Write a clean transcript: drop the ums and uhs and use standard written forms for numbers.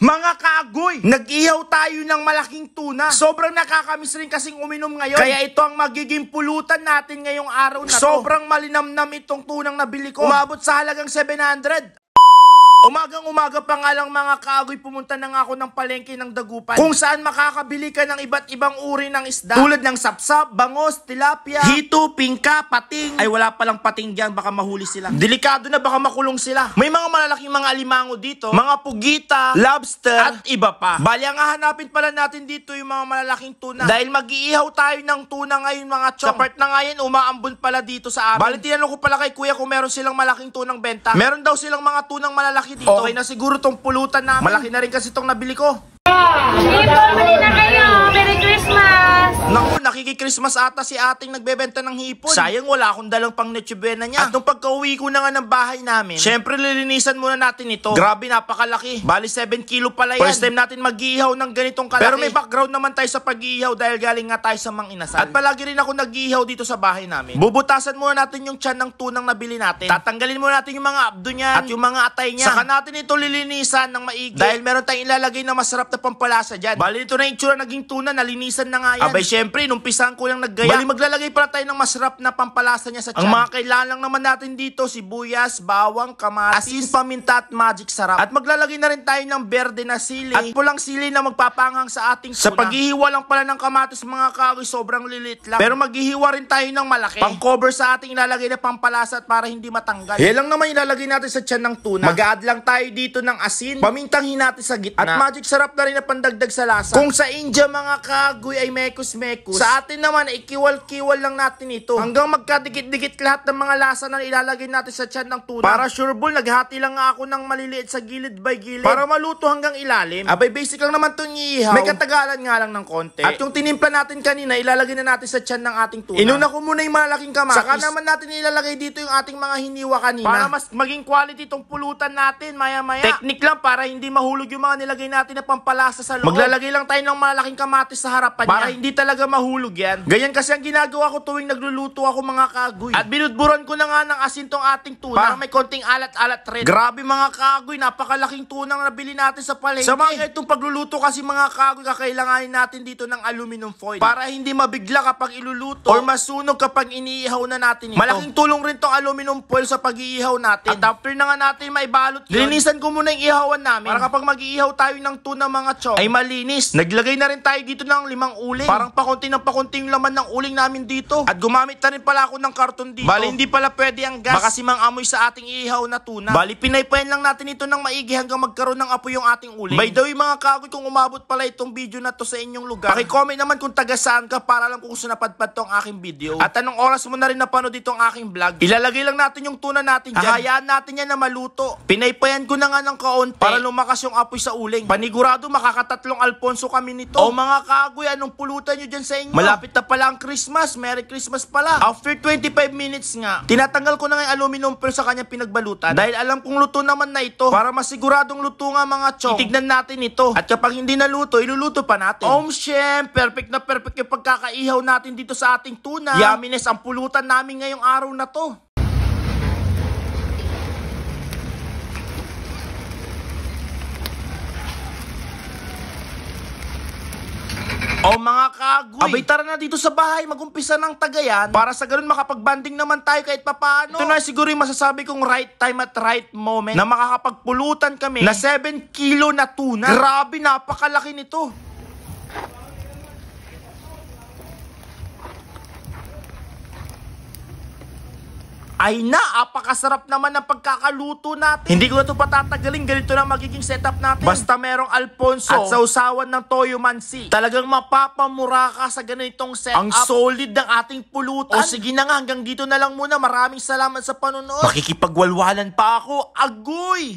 Mga kaagoy, nag-ihaw tayo ng malaking tuna. Sobrang nakakamiss rin kasing uminom ngayon. Kaya ito ang magiging pulutan natin ngayong araw na to. Sobrang malinamnam itong tunang nabili ko. Umabot sa halagang 700. Umagang-umaga pa nga lang mga kaagoy, pumunta na nga ako ng palengke ng Dagupan, kung saan makakabili ka ng iba't ibang uri ng isda. Tulad ng sapsap, bangos, tilapia, hito, pingka, pating. Ay wala palang pating dyan, baka mahuli sila. Delikado na, baka makulong sila. May mga malalaking mga alimango dito, mga pugita, lobster, at iba pa. Bali ang hahanapin pala natin dito yung mga malalaking tuna. Dahil mag-iihaw tayo ng tuna ngayon mga chong. Sa part na nga yan, umaambon pala dito sa amin. Bali tinanong ko pala kay kuya kung meron silang malaking tunang benta. Meron daw silang mga tunang malalaki dito. Okay na siguro tong pulutan namin. Malaki na rin kasi tong nabili ko. Hipon, na kayo. Merry Christmas! Naku, nakiki-Christmas ata si ating nagbebenta ng hipon. Sayang wala akong dalang pang Noche Buena niya. At nung pagka-uwi ko na nga ng bahay namin, syempre lilinisan muna natin ito. Grabe, napakalaki. Bali 7 kilo pala yan. First time natin mag-iihaw ng ganitong kalaki. Pero may background naman tayo sa pag-iihaw dahil galing nga tayo sa Mang Inasal. At palagi rin ako nag-iihaw dito sa bahay namin. Bubutasan muna natin yung tiyan ng tunang nabili natin. Tatanggalin muna natin yung mga abdo niyan at yung mga atay niya. Saka natin ito lilinisan ng maigi. Dahil meron tayong ilalagay na masarap na pampalasa dyan. Bali ito na yung itsura naging tuna, nalinisan na nga yan. Abay syempre, nung pisahan ko lang naggaya. Bali maglalagay pala tayo ng masarap na pampalasa niya sa tiyan. Ang mga kailangan lang naman natin dito, sibuyas, bawang, kamatis, asin, paminta at magic sarap. At maglalagay na rin tayo ng berde na sili at pulang sili na magpapanghang sa ating tuna. Sa paghihiwa lang pala ng kamatis mga kagoy, sobrang lilit lang. Pero maghihiwa rin tayo ng malaki. Pang cover sa ating ilalagay na pampalasa at para hindi matanggal. Yan lang naman ilalagay natin sa tiyan ng tuna. Mag-add lang tayo dito ng asin, pamintanghin natin sa gitna. At magic sarap na rin na pandagdag sa lasa. Kung sa India mga kagoy ay mekus-mekus, sa atin naman ay kiwal-kiwal lang natin ito. Hanggang magkadikit-dikit lahat ng mga lasa na ilalagay natin sa tiyan ng tuna. Para sure ball, naghati lang nga ako ng maliliit sa gilid by gilid para maluto hanggang ilalim. Abay basic lang naman itong iihaw. May katagalan nga lang ng konti. At yung tinimpla natin kanina, ilalagay na natin sa tiyan ng ating tuna. Inuna ko muna yung malaking kamatis. Saka naman natin ilalagay dito yung ating mga hiniwa kanina. Para mas maging quality itong pulutan natin maya-maya. Technique lang para hindi mahulog yung mga nilagay natin na pampalasa sa loob. Maglalagay lang tayo ng malaking kamatis sa harapan niya para hindi talaga mahulog yan. Ganyan kasi ang ginagawa ko tuwing nagluluto ako mga kagoy. At binudburan ko na nga ng asin tong ating tuna para may konting alat-alat rin. Grabe mga kagoy, napakalaking tunang nabili natin sa palengke. Sa mga itong pagluluto kasi mga kagoy, kakailanganin natin dito ng aluminum foil para hindi mabigla kapag iluluto or masunog kapag iniihaw na natin ito. Malaking tulong rin tong aluminum foil sa pag-iihaw natin. At after na nga natin maibalot yun, linisan ko muna yung ihawan namin para kapag mag-iihaw tayo ng tuna mga chong ay malinis. Naglagay na rin tayo dito ng 5 uling. Parang pakunti ng pakunti yung laman ng uling namin dito. At gumamit na rin pala ako ng karton dito. Bali hindi pala pwede ang gas, baka si mang amoy sa ating ihaw na tuna. Bali pinaypayan lang natin ito ng maigi hanggang magkaroon ng apoy yung ating uling. By the way mga kagoy, kung umabot pala itong video na to sa inyong lugar, paki-comment naman kung taga saan ka para lang kung saan napadpad tong aking video. At anong oras mo na rin napanood itong aking vlog. Ilalagay lang natin yung tuna natin dyan. Hayaan natin yan na maluto. Pinaypayan ko na nga ng kaunti para lumakas yung apoy sa uling. Panigurado makakatatlong Alfonso kami nito. O mga kagoy, anong pulutan nyo dyan sa inyo? Malapit na pala ang Christmas. Merry Christmas pala. After 25 minutes nga, tinatanggal ko na nga yung aluminum foil sa kanyang pinagbalutan. Dahil alam kong luto naman na ito. Para masiguradong luto nga mga chong, itignan natin ito. At kapag hindi naluto, iluluto pa natin. Shem, perfect na perfect yung pagkakaihaw natin dito sa ating tuna. Yumminess ang pulutan namin ngayong araw na to. O mga kagoy, abay tara na dito sa bahay, mag-umpisa ng tagayan para sa ganun makapag-banding naman tayo kahit papaano. Ito na siguro yung masasabi kong right time at right moment na makakapagpulutan kami na 7 kilo na tuna. Grabe, napakalaki nito. Ay na, apakasarap naman ng pagkakaluto natin. Hindi ko na ito patatagalin, ganito na magiging setup natin. Basta merong Alfonso at sausawan ng toyo mansi, talagang mapapamura ka sa ganitong setup. Ang solid ng ating pulutan. O sige na nga, hanggang dito na lang muna. Maraming salamat sa panonood. Makikipagwalwalan pa ako. Agoy!